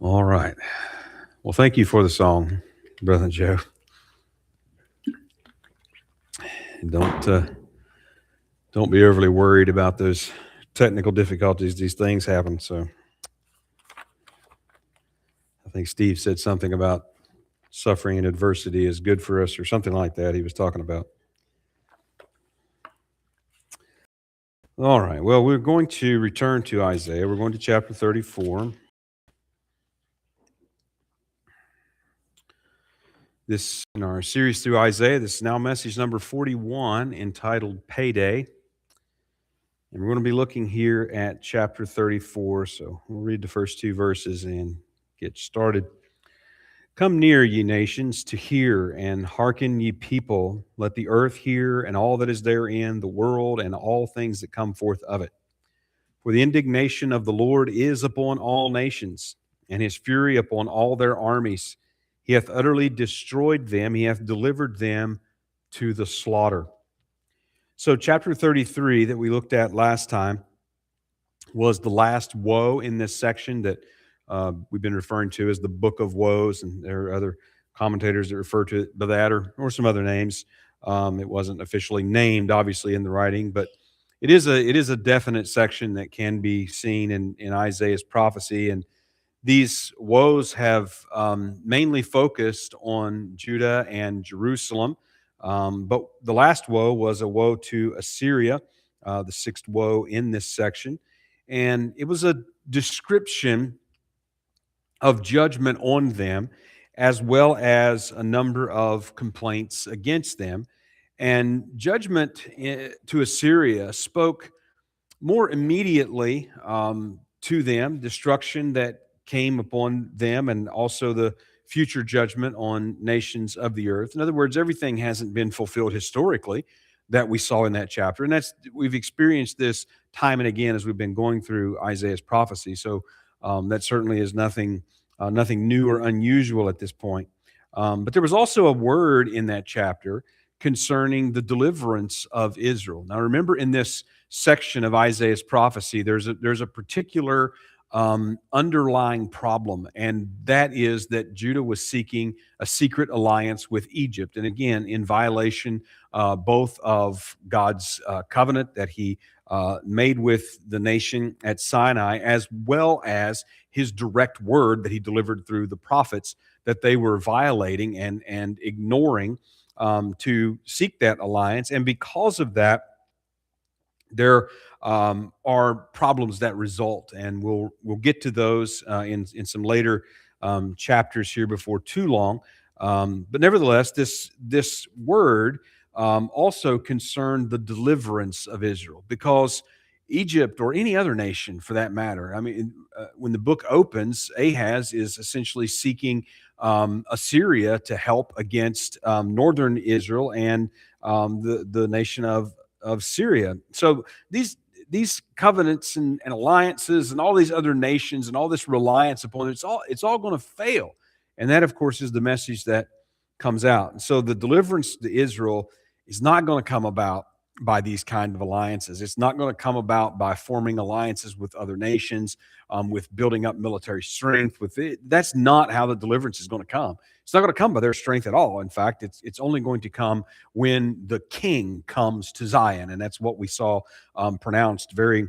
All right. Well, thank you for the song, Brother Joe. And don't be overly worried about those technical difficulties. These things happen. So I think Steve said something about suffering and adversity is good for us, or something like that. He was talking about. All right. Well, we're going to return to Isaiah. We're going to chapter 34. This in our series through Isaiah. This is now message number 41, entitled Payday. And we're going to be looking here at chapter 34. So we'll read the first two verses and get started. Come near, ye nations, to hear, and hearken, ye people. Let the earth hear, and all that is therein, the world, and all things that come forth of it. For the indignation of the Lord is upon all nations, and his fury upon all their armies. He hath utterly destroyed them, he hath delivered them to the slaughter. So, chapter 33 that we looked at last time was the last woe in this section that we've been referring to as the Book of Woes, and there are other commentators that refer to it by that or some other names. It wasn't officially named, obviously, in the writing, but it is a definite section that can be seen in Isaiah's prophecy. And these woes have mainly focused on Judah and Jerusalem. But the last woe was a woe to Assyria, the sixth woe in this section. And it was a description of judgment on them, as well as a number of complaints against them. And judgment to Assyria spoke more immediately to them, destruction that came upon them, and also the future judgment on nations of the earth. In other words, everything hasn't been fulfilled historically that we saw in that chapter. And we've experienced this time and again as we've been going through Isaiah's prophecy. So that certainly is nothing new or unusual at this point. But there was also a word in that chapter concerning the deliverance of Israel. Now, remember, in this section of Isaiah's prophecy, there's a particular underlying problem, and that is that Judah was seeking a secret alliance with Egypt, and again, in violation both of God's covenant that he made with the nation at Sinai, as well as his direct word that he delivered through the prophets, that they were violating and ignoring to seek that alliance. And because of that, there are problems that result, and we'll get to those in some later chapters here before too long. But nevertheless, this word also concerned the deliverance of Israel, because Egypt, or any other nation for that matter, I mean, when the book opens, Ahaz is essentially seeking Assyria to help against northern Israel and the nation of Syria. So these covenants and alliances and all these other nations and all this reliance upon it, it's all going to fail. And that, of course, is the message that comes out. And so the deliverance to Israel is not going to come about by these kind of alliances. It's not going to come about by forming alliances with other nations, with building up military strength. That's not how the deliverance is going to come. It's not going to come by their strength at all. In fact, it's only going to come when the king comes to Zion, and that's what we saw pronounced very,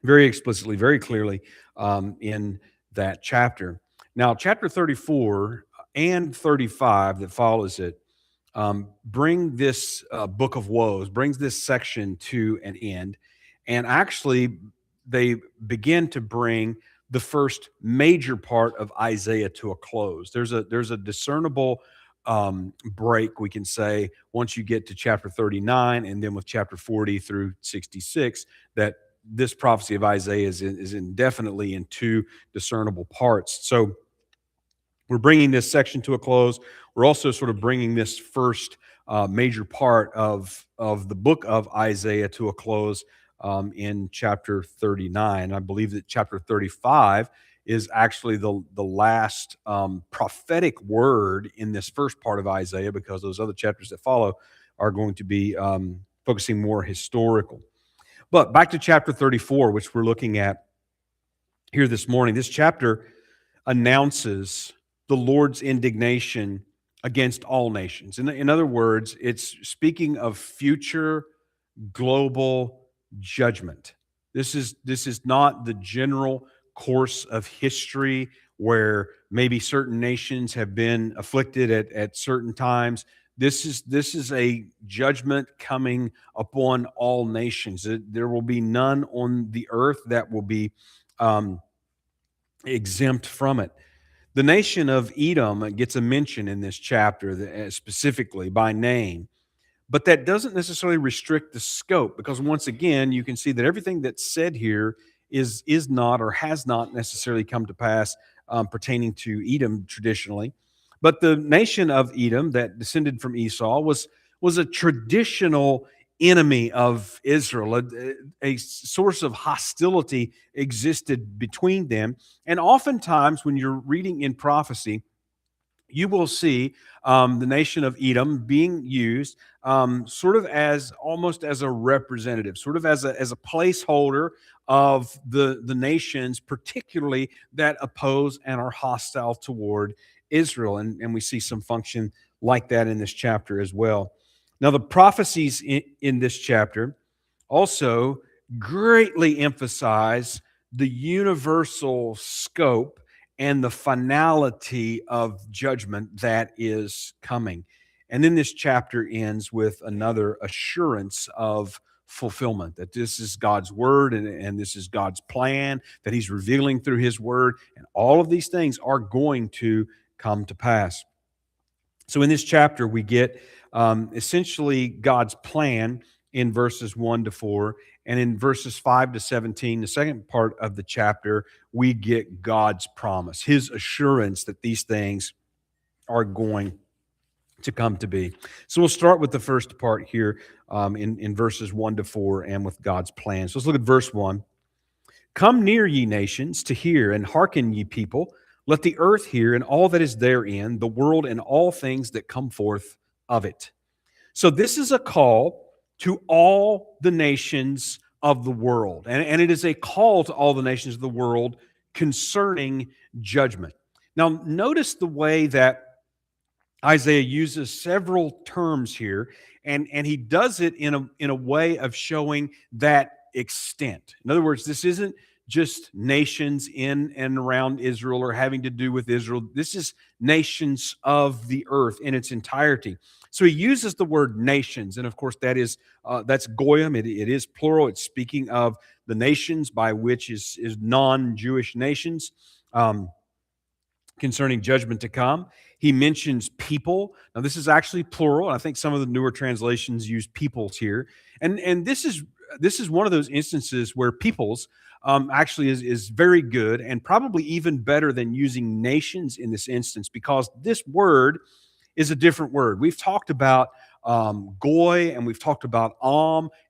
very explicitly, very clearly in that chapter. Now, chapter 34 and 35 that follows it bring this book of woes, brings this section to an end. And actually, they begin to bring the first major part of Isaiah to a close. There's a discernible break, we can say, once you get to chapter 39, and then with chapter 40 through 66, that this prophecy of Isaiah is indefinitely in two discernible parts. So we're bringing this section to a close. We're also sort of bringing this first major part of the book of Isaiah to a close in chapter 39. I believe that chapter 35 is actually the last prophetic word in this first part of Isaiah, because those other chapters that follow are going to be focusing more historical. But back to chapter 34, which we're looking at here this morning. This chapter announces the Lord's indignation against all nations. In other words, it's speaking of future global judgment. This is not the general course of history where maybe certain nations have been afflicted at certain times. This is a judgment coming upon all nations. There will be none on the earth that will be um, exempt from it. The nation of Edom gets a mention in this chapter specifically by name, but that doesn't necessarily restrict the scope, because once again, you can see that everything that's said here is not or has not necessarily come to pass pertaining to Edom traditionally. But the nation of Edom that descended from Esau was a traditional enemy of Israel. A source of hostility existed between them. And oftentimes, when you're reading in prophecy, you will see the nation of Edom being used sort of as almost as a representative, sort of as a placeholder of the nations, particularly that oppose and are hostile toward Israel. And we see some function like that in this chapter as well. Now, the prophecies in this chapter also greatly emphasize the universal scope and the finality of judgment that is coming. And then this chapter ends with another assurance of fulfillment, that this is God's word and this is God's plan that he's revealing through his word. And all of these things are going to come to pass. So in this chapter, we get essentially God's plan in verses 1 to 4. And in verses 5 to 17, the second part of the chapter, we get God's promise, his assurance that these things are going to come to be. So we'll start with the first part here in verses 1 to 4 and with God's plan. So let's look at verse 1. Come near, ye nations, to hear, and hearken, ye people. Let the earth hear, and all that is therein, the world and all things that come forth of it. So this is a call to all the nations of the world. And it is a call to all the nations of the world concerning judgment. Now, notice the way that Isaiah uses several terms here, and he does it in a way of showing that extent. In other words, this isn't just nations in and around Israel or having to do with Israel. This is nations of the earth in its entirety. So he uses the word nations, and of course that's goyim. It is plural. It's speaking of the nations by which is non-Jewish nations. Concerning judgment to come. He mentions people. Now, this is actually plural. I think some of the newer translations use peoples here. And this is one of those instances where peoples actually is very good and probably even better than using nations in this instance, because this word is a different word. We've talked about goy and we've talked about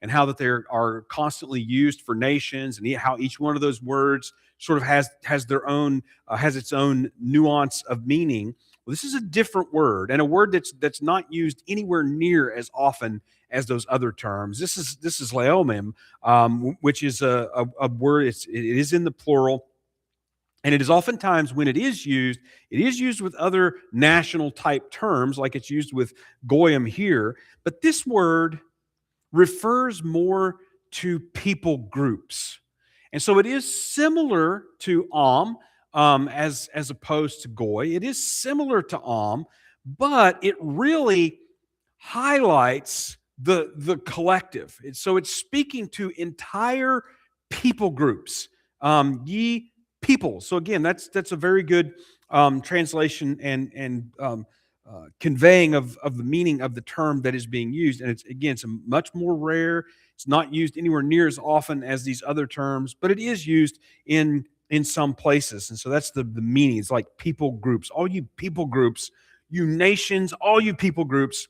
and how that they are constantly used for nations, and how each one of those words sort of has their own has its own nuance of meaning. Well, this is a different word, and a word that's not used anywhere near as often as those other terms. This is leomim, which is a word. It is in the plural. And it is oftentimes, when it is used with other national type terms, like it's used with goyim here. But this word refers more to people groups. And so it is similar to as opposed to goy. It is similar to but it really highlights the collective. So it's speaking to entire people groups. Ye people. So again, that's a very good translation and conveying of the meaning of the term that is being used. And it's a much more rare. It's not used anywhere near as often as these other terms, but it is used in some places. And so that's the meaning. It's like people groups. All you people groups, you nations, all you people groups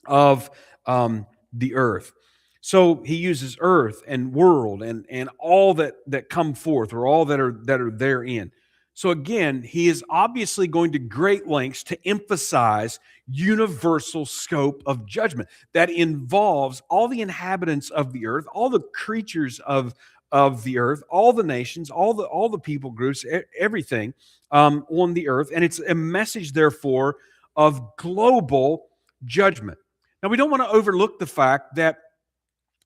of the earth. So he uses earth and world and all that come forth, or all that are therein. So again, he is obviously going to great lengths to emphasize universal scope of judgment that involves all the inhabitants of the earth, all the creatures of of the earth, all the nations, all the people groups, everything on the earth, and it's a message, therefore, of global judgment. Now, we don't want to overlook the fact that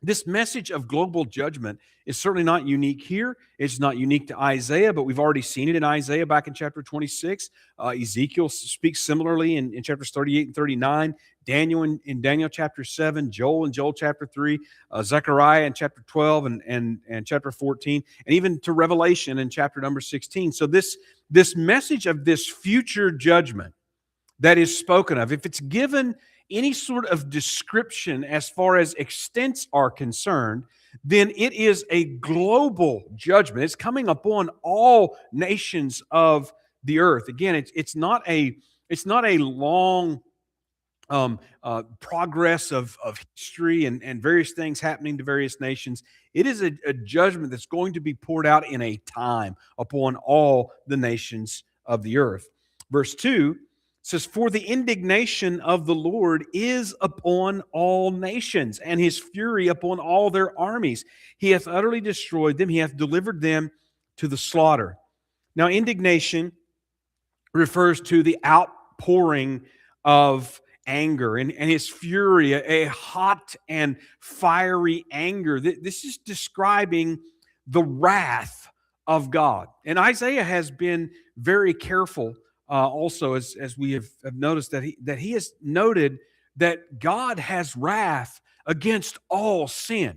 this message of global judgment is certainly not unique here. It's not unique to Isaiah, but we've already seen it in Isaiah back in chapter 26. Ezekiel speaks similarly in chapters 38 and 39. Daniel in Daniel chapter 7, Joel in Joel chapter 3, Zechariah in chapter 12 and chapter 14, and even to Revelation in chapter number 16. So this message of this future judgment that is spoken of, if it's given any sort of description as far as extents are concerned, then it is a global judgment. It's coming upon all nations of the earth. Again, it's not a long progress of history and various things happening to various nations. It is a judgment that's going to be poured out in a time upon all the nations of the earth. Verse 2 says, "For the indignation of the Lord is upon all nations, and his fury upon all their armies. He hath utterly destroyed them. He hath delivered them to the slaughter." Now, indignation refers to the outpouring of anger, and his fury, a hot and fiery anger. This is describing the wrath of God. And Isaiah has been very careful also, as we have noticed, that he has noted that God has wrath against all sin.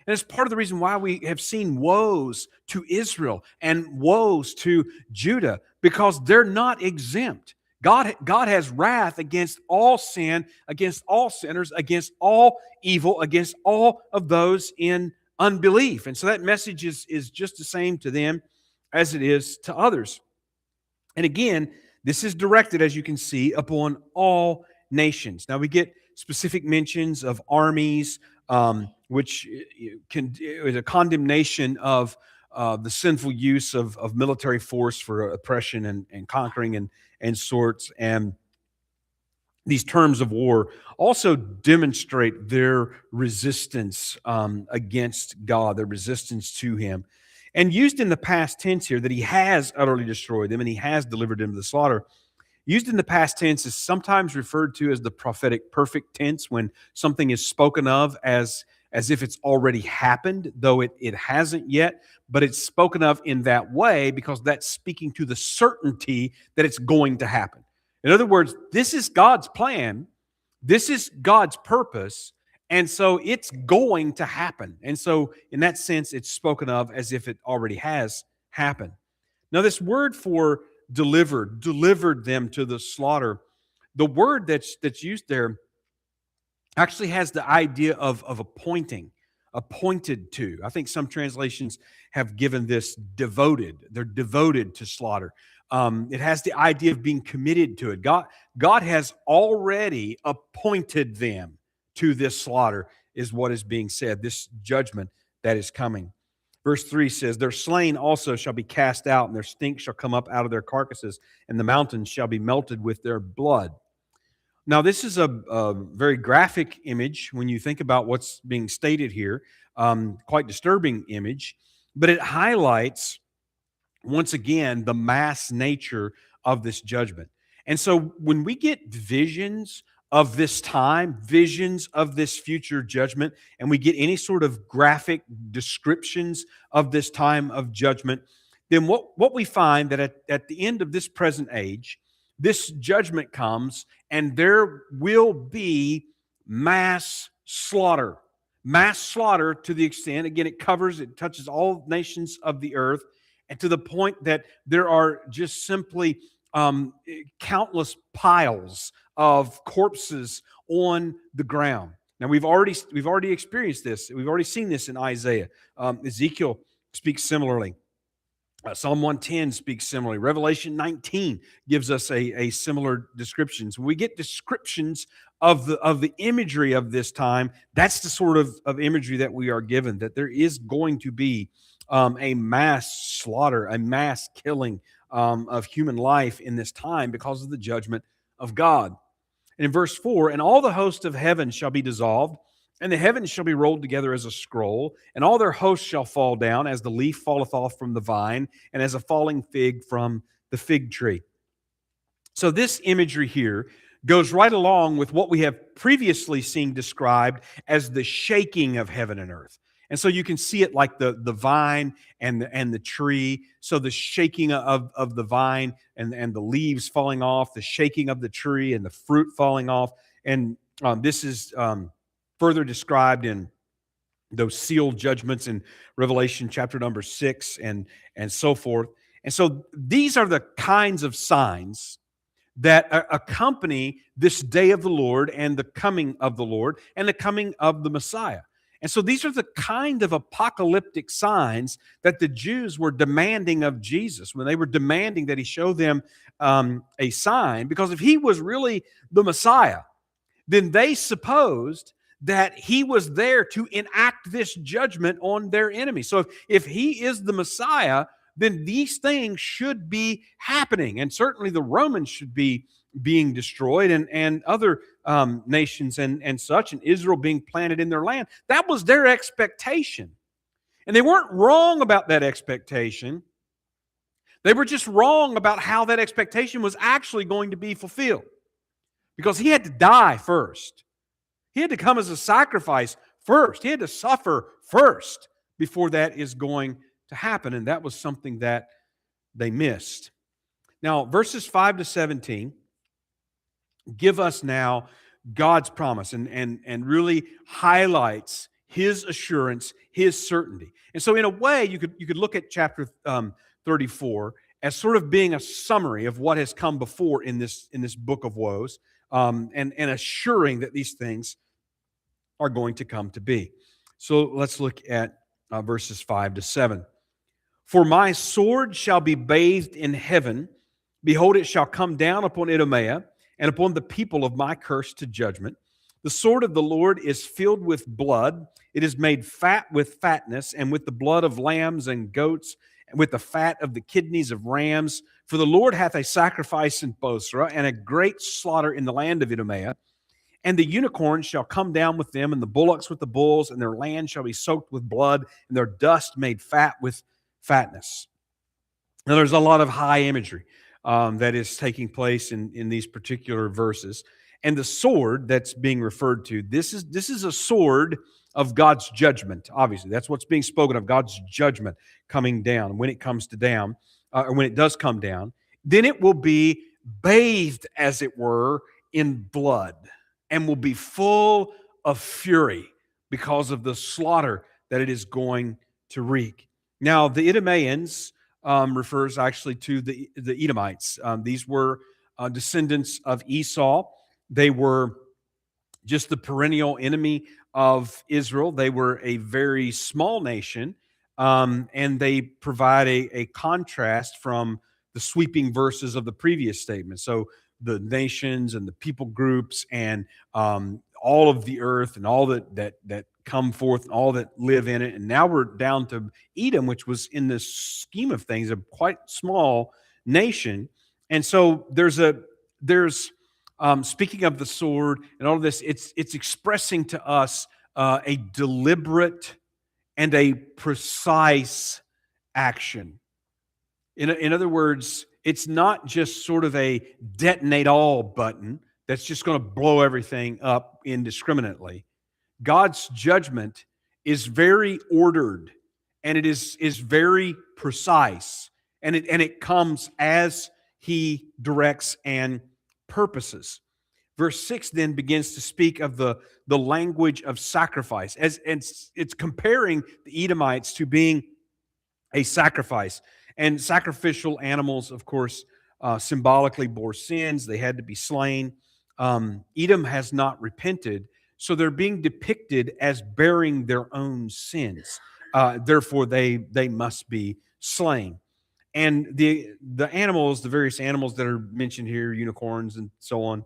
And it's part of the reason why we have seen woes to Israel and woes to Judah, because they're not exempt. God has wrath against all sin, against all sinners, against all evil, against all of those in unbelief. And so that message is just the same to them as it is to others. And again, this is directed, as you can see, upon all nations. Now, we get specific mentions of armies, which is a condemnation of the sinful use of military force for oppression and conquering and sorts. And these terms of war also demonstrate their resistance against God, their resistance to Him. And used in the past tense here, that He has utterly destroyed them and He has delivered them to the slaughter. Used in the past tense is sometimes referred to as the prophetic perfect tense, when something is spoken of as if it's already happened, though it hasn't yet, but it's spoken of in that way because that's speaking to the certainty that it's going to happen. In other words, this is God's plan, this is God's purpose, and so it's going to happen. And so in that sense, it's spoken of as if it already has happened. Now, this word for delivered them to the slaughter, the word that's used there actually has the idea of appointing, appointed to. I think some translations have given this devoted. They're devoted to slaughter. It has the idea of being committed to it. God has already appointed them to this slaughter, is what is being said, this judgment that is coming. Verse 3 says, "Their slain also shall be cast out, and their stink shall come up out of their carcasses, and the mountains shall be melted with their blood." Now, this is a very graphic image when you think about what's being stated here, quite disturbing image, but it highlights, once again, the mass nature of this judgment. And so when we get visions of this time, visions of this future judgment, and we get any sort of graphic descriptions of this time of judgment, then what we find that at the end of this present age, this judgment comes, and there will be mass slaughter. Mass slaughter to the extent, again, it touches all nations of the earth, and to the point that there are just simply countless piles of corpses on the ground. Now, we've already experienced this. We've already seen this in Isaiah. Ezekiel speaks similarly. Psalm 110 speaks similarly. Revelation 19 gives us a similar description. So we get descriptions of the imagery of this time. That's the sort of imagery that we are given, that there is going to be a mass slaughter, a mass killing of human life in this time because of the judgment of God. And in verse 4, "And all the host of heaven shall be dissolved, And the heavens shall be rolled together as a scroll, and all their hosts shall fall down, as the leaf falleth off from the vine, and as a falling fig from the fig tree. So this imagery here goes right along with what we have previously seen described as the shaking of heaven and earth. And so you can see it like the vine and the tree. So the shaking of the vine and the leaves falling off, the shaking of the tree and the fruit falling off. And this is further described in those sealed judgments in Revelation chapter number 6 and so forth. And so these are the kinds of signs that accompany this day of the Lord and the coming of the Lord and the coming of the Messiah. And so these are the kind of apocalyptic signs that the Jews were demanding of Jesus when they were demanding that he show them a sign, because if he was really the Messiah, then they supposed that he was there to enact this judgment on their enemies. So if he is the Messiah, then these things should be happening. And certainly the Romans should be being destroyed, and other nations and such, and Israel being planted in their land. That was their expectation. And they weren't wrong about that expectation. They were just wrong about how that expectation was actually going to be fulfilled. Because he had to die first. He had to come as a sacrifice first. He had to suffer first before that is going to happen. And that was something that they missed. Now, verses 5 to 17 give us now God's promise and really highlights his assurance, his certainty. And so in a way, you could look at chapter 34 as sort of being a summary of what has come before in this book of woes, and assuring that these things are going to come to be. So let's look at verses 5 to 7. For my sword shall be bathed in heaven. Behold, it shall come down upon Idumea and upon the people of my curse to judgment. The sword of the Lord is filled with blood. It is made fat with fatness, and with the blood of lambs and goats, and with the fat of the kidneys of rams. For the Lord hath a sacrifice in Bosra, and a great slaughter in the land of Idumea. And the unicorns shall come down with them, and the bullocks with the bulls, and their land shall be soaked with blood, and their dust made fat with fatness. Now, there's a lot of high imagery that is taking place in these particular verses. And the sword that's being referred to, this is a sword of God's judgment, obviously. That's what's being spoken of, God's judgment coming down. When it comes to down, or when it does come down, then it will be bathed, as it were, in blood, and will be full of fury because of the slaughter that it is going to wreak. Now, the Idumeans refers actually to the Edomites. These were descendants of Esau. They were just the perennial enemy of Israel. They were a very small nation, and they provide a contrast from the sweeping verses of the previous statement. So the nations and the people groups and all of the earth and all that come forth and all that live in it. And now we're down to Edom, which was in the scheme of things a quite small nation. And so there's speaking of the sword and all of this, it's expressing to us a deliberate and a precise action. In other words, it's not just sort of a detonate all button that's just going to blow everything up indiscriminately. God's judgment is very ordered, and it is very precise, and it comes as he directs and purposes. Verse 6 then begins to speak of the language of sacrifice, and it's comparing the Edomites to being a sacrifice. And sacrificial animals, of course, symbolically bore sins. They had to be slain. Edom has not repented, so they're being depicted as bearing their own sins. Therefore, they must be slain. And the animals, the various animals that are mentioned here, unicorns and so on,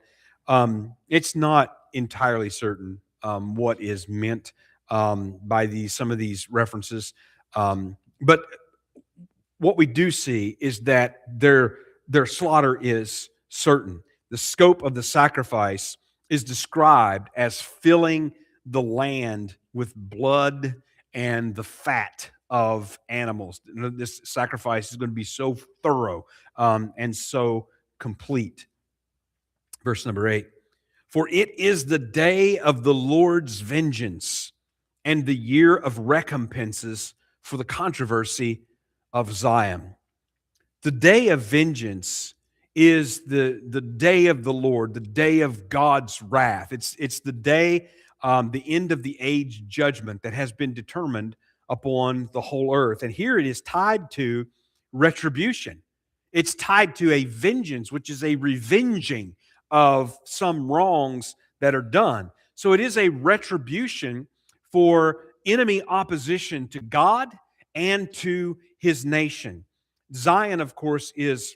it's not entirely certain what is meant by some of these references. But what we do see is that their slaughter is certain. The scope of the sacrifice is described as filling the land with blood and the fat of animals. This sacrifice is going to be so thorough and so complete. Verse number 8. For it is the day of the Lord's vengeance and the year of recompenses for the controversy of Zion. The day of vengeance is the day of the Lord, the day of God's wrath. It's the day, the end of the age judgment that has been determined upon the whole earth. And here it is tied to retribution. It's tied to a vengeance, which is a revenging of some wrongs that are done. So it is a retribution for enemy opposition to God and to his nation. Zion, of course, is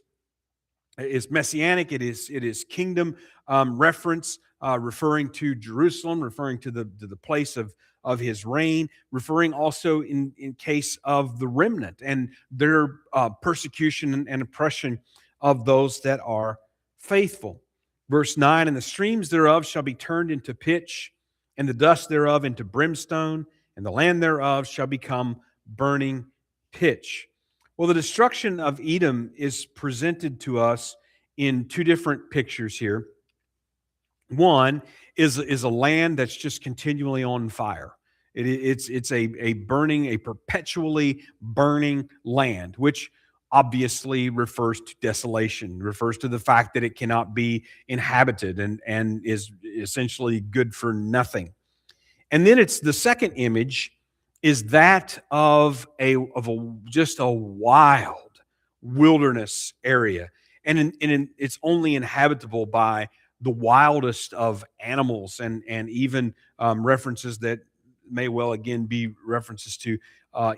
messianic. It is kingdom reference, referring to Jerusalem, referring to the place of his reign, referring also in case of the remnant and their persecution and oppression of those that are faithful. Verse 9, and the streams thereof shall be turned into pitch, and the dust thereof into brimstone, and the land thereof shall become burning pitch. Well, the destruction of Edom is presented to us in two different pictures here. One is a land that's just continually on fire. It's a burning, a perpetually burning land, which obviously refers to desolation, refers to the fact that it cannot be inhabited and is essentially good for nothing. And then it's the second image is that of a just a wild wilderness area, and it's only inhabitable by the wildest of animals, and even references that may well again be references to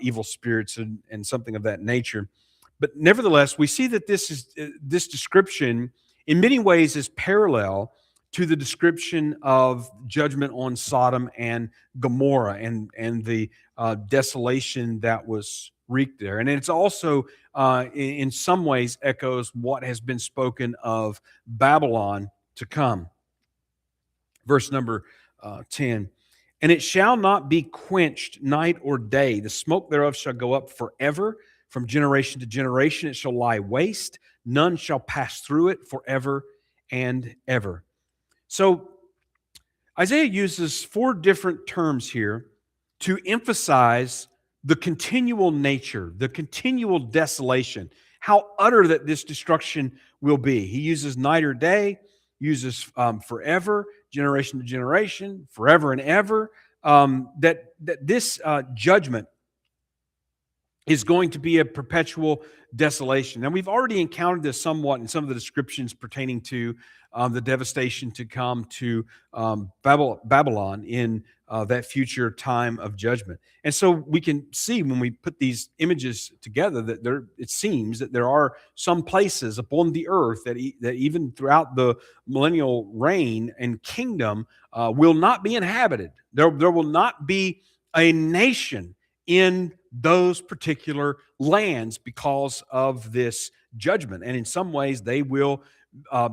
evil spirits and something of that nature. But nevertheless, we see that this description in many ways is parallel to the description of judgment on Sodom and Gomorrah and the desolation that was wreaked there. And it's also, in some ways, echoes what has been spoken of Babylon to come. Verse number 10. And it shall not be quenched night or day. The smoke thereof shall go up forever. From generation to generation it shall lie waste. None shall pass through it forever and ever. So Isaiah uses four different terms here to emphasize the continual nature, the continual desolation, how utter that this destruction will be. He uses night or day, uses forever, generation to generation, forever and ever, that this judgment is going to be a perpetual desolation. Now, we've already encountered this somewhat in some of the descriptions pertaining to the devastation to come to Babylon in that future time of judgment. And so we can see when we put these images together that it seems that there are some places upon the earth that even throughout the millennial reign and kingdom will not be inhabited. There will not be a nation in those particular lands because of this judgment. And in some ways, they will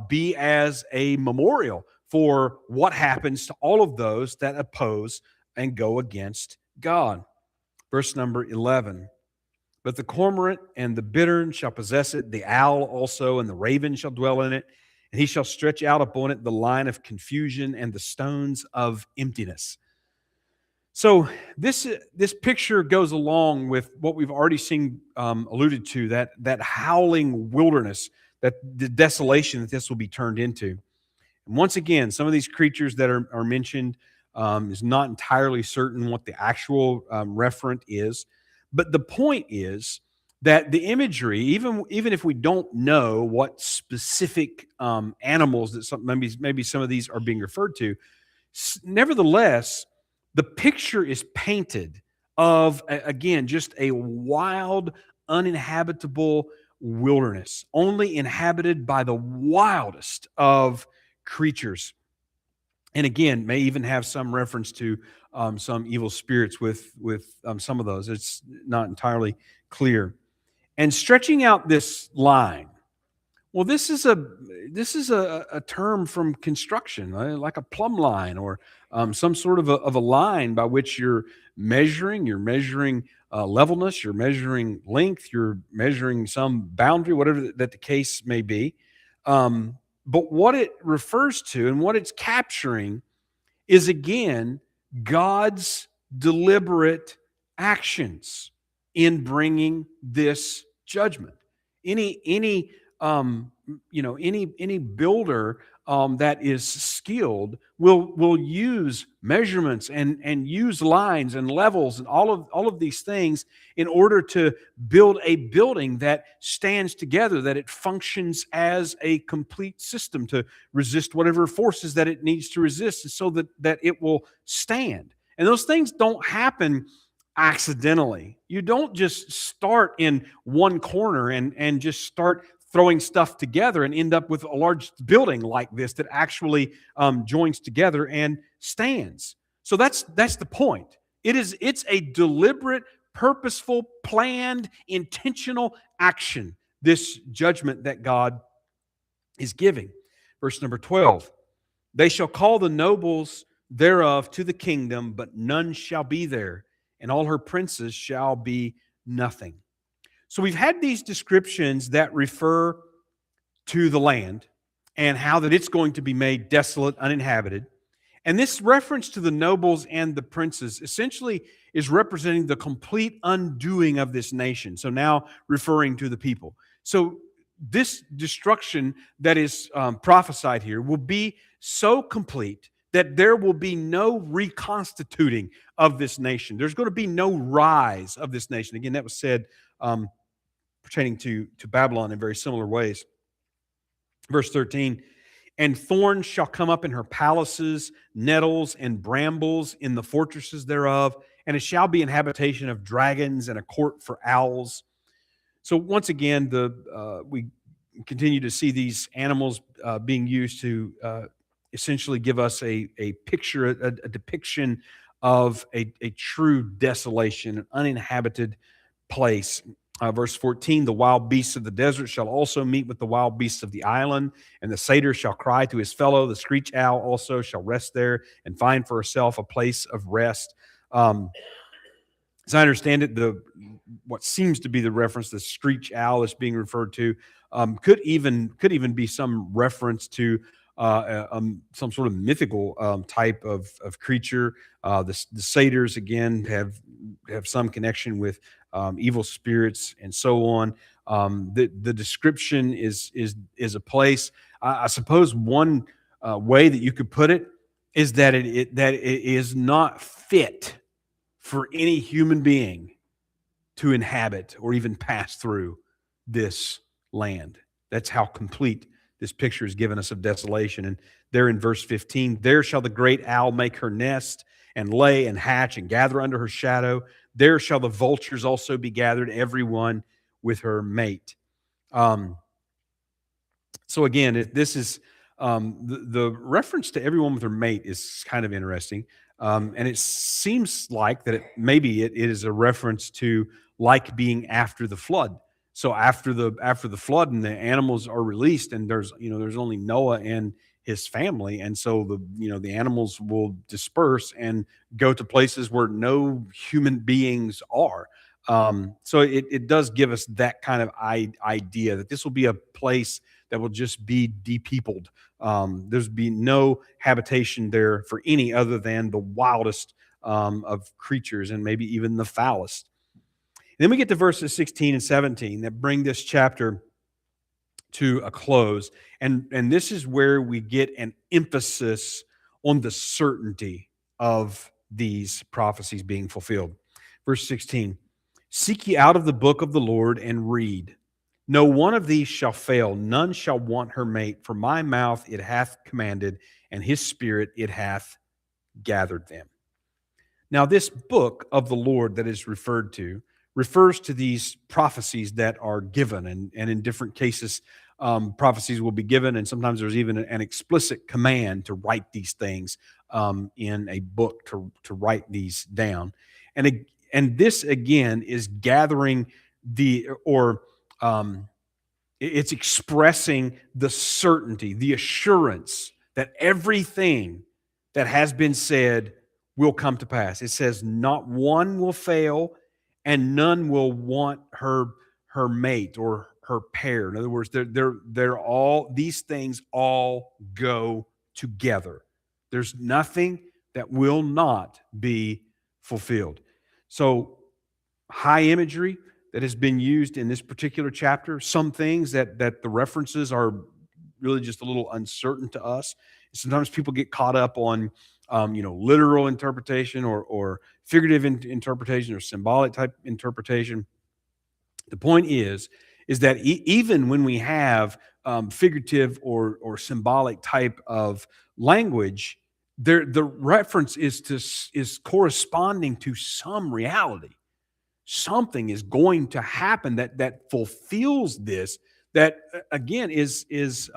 be as a memorial for what happens to all of those that oppose and go against God. Verse number 11. But the cormorant and the bittern shall possess it, the owl also, and the raven shall dwell in it, and he shall stretch out upon it the line of confusion and the stones of emptiness. So this picture goes along with what we've already seen alluded to, that howling wilderness, that the desolation that this will be turned into. And once again, some of these creatures that are mentioned is not entirely certain what the actual referent is. But the point is that the imagery, even if we don't know what specific animals that maybe some of these are being referred to, nevertheless, the picture is painted of, again, just a wild, uninhabitable wilderness, only inhabited by the wildest of creatures. And again, may even have some reference to some evil spirits with some of those. It's not entirely clear. And stretching out this line, well, this is a term from construction, like a plumb line or some sort of a line by which you're measuring levelness, you're measuring length, you're measuring some boundary, whatever that the case may be. But what it refers to and what it's capturing is again God's deliberate actions in bringing this judgment. Any any builder that is skilled will use measurements and use lines and levels and all of these things in order to build a building that stands together, that it functions as a complete system to resist whatever forces that it needs to resist, so that it will stand. And those things don't happen accidentally. You don't just start in one corner and just start throwing stuff together and end up with a large building like this that actually joins together and stands. So that's the point. It's a deliberate, purposeful, planned, intentional action, this judgment that God is giving. Verse number 12, they shall call the nobles thereof to the kingdom, but none shall be there, and all her princes shall be nothing. So we've had these descriptions that refer to the land and how that it's going to be made desolate, uninhabited. And this reference to the nobles and the princes essentially is representing the complete undoing of this nation. So now referring to the people. So this destruction that is prophesied here will be so complete that there will be no reconstituting of this nation. There's going to be no rise of this nation. Again, that was said pertaining to Babylon in very similar ways. Verse 13, and thorns shall come up in her palaces, nettles and brambles in the fortresses thereof, and it shall be an habitation of dragons and a court for owls. So once again, we continue to see these animals being used to essentially give us a picture, a depiction of a true desolation, an uninhabited place. Verse 14, the wild beasts of the desert shall also meet with the wild beasts of the island, and the satyr shall cry to his fellow. The screech owl also shall rest there and find for herself a place of rest. As I understand it, what seems to be the reference, the screech owl is being referred to, could even be some reference to some sort of mythical type of creature. The satyrs again have some connection with evil spirits and so on. The description is a place. I suppose one way that you could put it is that it is not fit for any human being to inhabit or even pass through this land. That's how complete this picture is given us of desolation. And there in verse 15, there shall the great owl make her nest and lay and hatch and gather under her shadow. There shall the vultures also be gathered, every one with her mate. So again, this is the reference to everyone with her mate is kind of interesting. And it seems like that maybe it is a reference to like being after the flood. So after the flood and the animals are released, and there's only Noah and his family, and so the animals will disperse and go to places where no human beings are. So it does give us that kind of idea that this will be a place that will just be depeopled. There's be no habitation there for any other than the wildest of creatures, and maybe even the foulest. And then we get to verses 16 and 17 that bring this chapter to a close. And this is where we get an emphasis on the certainty of these prophecies being fulfilled. Verse 16, seek ye out of the book of the Lord and read. No one of these shall fail, none shall want her mate, for my mouth it hath commanded, and his spirit it hath gathered them. Now, this book of the Lord that is referred to refers to these prophecies that are given, and in different cases, prophecies will be given, and sometimes there's even an explicit command to write these things in a book, to write these down. And this again is gathering it's expressing the certainty, the assurance that everything that has been said will come to pass. It says, not one will fail, and none will want her mate or her pair. In other words, they're all, these things all go together. There's nothing that will not be fulfilled. So, high imagery that has been used in this particular chapter, some things that the references are really just a little uncertain to us. Sometimes people get caught up on literal interpretation or figurative interpretation or symbolic type interpretation. The point is that even when we have figurative or symbolic type of language, the reference is corresponding to some reality. Something is going to happen that fulfills this. That again is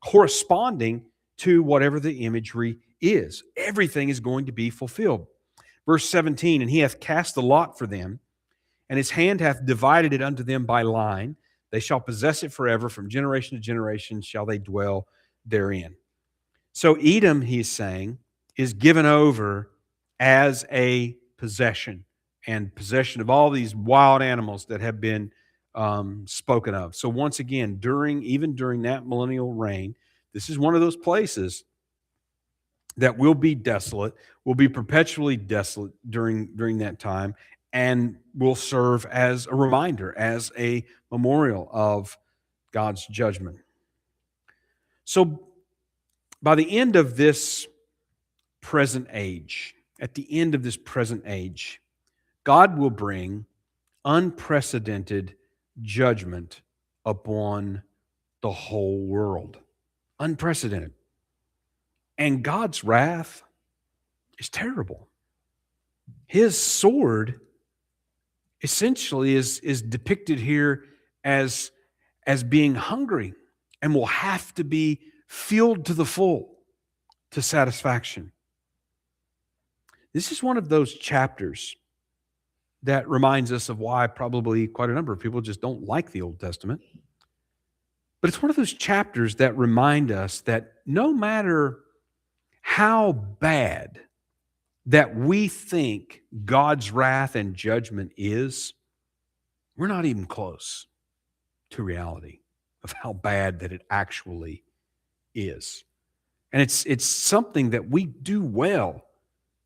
corresponding to whatever the imagery is. Everything is going to be fulfilled. Verse 17, and he hath cast the lot for them, and his hand hath divided it unto them by line. They shall possess it forever. From generation to generation shall they dwell therein. So Edom, he's saying, is given over as a possession, and possession of all these wild animals that have been spoken of. So once again, even during that millennial reign, this is one of those places that will be desolate, will be perpetually desolate during that time, and will serve as a reminder, as a memorial of God's judgment. So by the end of this present age, at the end of this present age, God will bring unprecedented judgment upon the whole world. Unprecedented. And God's wrath is terrible. His sword essentially is depicted here as being hungry and will have to be filled to the full to satisfaction. This is one of those chapters that reminds us of why probably quite a number of people just don't like the Old Testament. But it's one of those chapters that remind us that no matter how bad that we think God's wrath and judgment is, we're not even close to reality of how bad that it actually is. And it's something that we do well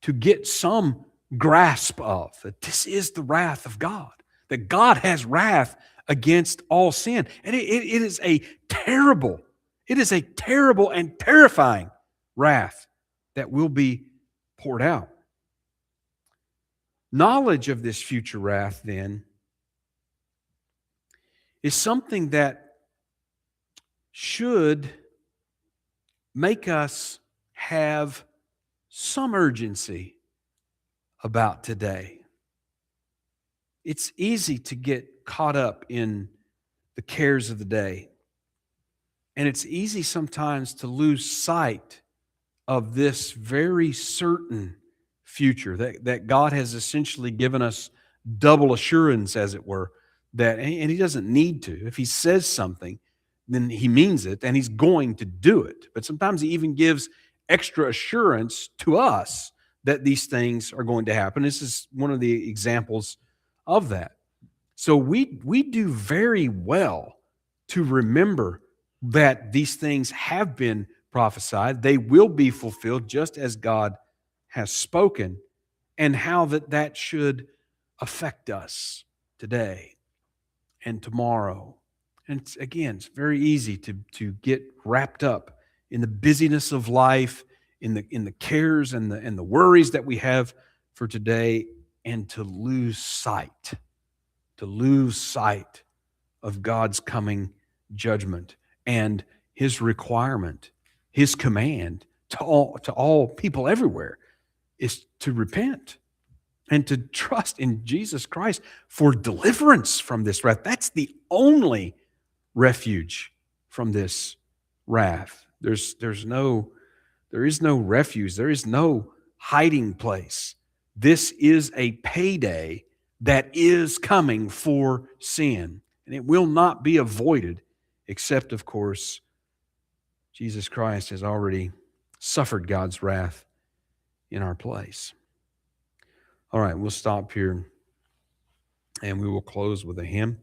to get some grasp of, that this is the wrath of God, that God has wrath against all sin. And it is a terrible and terrifying wrath that will be poured out. Knowledge of this future wrath, then, is something that should make us have some urgency about today. It's easy to get caught up in the cares of the day. And it's easy sometimes to lose sight of this very certain future that God has essentially given us double assurance, as it were, and he doesn't need to. If he says something, then he means it, and he's going to do it. But sometimes he even gives extra assurance to us that these things are going to happen. This is one of the examples of that. So we do very well to remember that these things have been prophesied. They will be fulfilled just as God has spoken, and how that should affect us today and tomorrow. And it's very easy to get wrapped up in the busyness of life, in the cares and the worries that we have for today, and to lose sight of God's coming judgment and his requirement, his command to all people everywhere is to repent and to trust in Jesus Christ for deliverance from this wrath. That's the only refuge from this wrath. There is no refuge. There is no hiding place. This is a payday that is coming for sin, and it will not be avoided, except, of course, Jesus Christ has already suffered God's wrath in our place. All right, we'll stop here and we will close with a hymn.